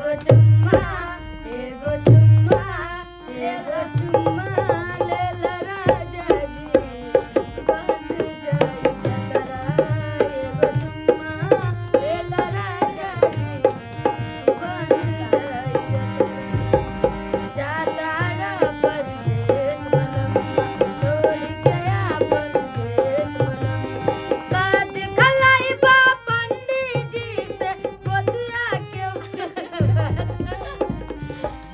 एगो चुम्मा एगो चुम्मा एगो चुम्मा लेला राजा जी बन जाई जतरा एगो चुम्मा लेला राजा जी बन जाई जतरा जाता परदेस बलम्मा छोड़ के आपन देश बलम्मा काद खलाई बा पंडित जी से गोदिया के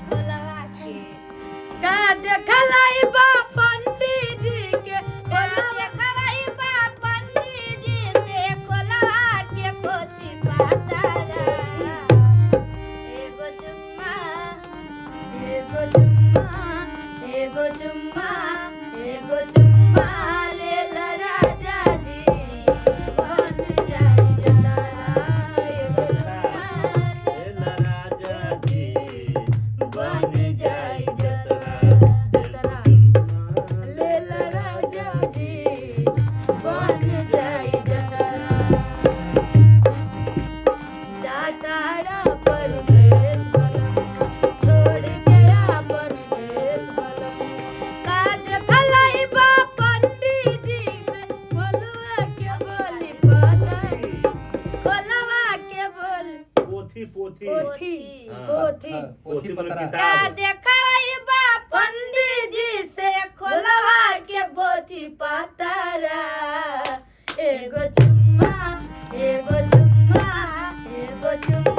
बोलवा के काद खलाई बा पंडित जी के देखवाई बा पंडित जी से कोलवा के पोथी पातारा एगो चुम्मा एगो चुम्मा एगो चुम्मा एगो चुम्मा लेला राजा जी बन जाई जतरा एगो चुम्मा लेला राजा जी बन जाई जतरा जतरा लेला राजा जी बन जाई जतरा जातारा परदेस बलम्मा छोड़ के आपन देश बलम्मा काद खलाई बा पंडित जी से खोलवा के बोली पताई खोलवा के बोली पोथी पोथी पोथी हाँ। पोथी पोथी मतलब का किताब देखवाई बा पंडित जी से खोलवा के पोथी पतारा एगो चुम्मा एगो चुम्मा एगो चुम्मा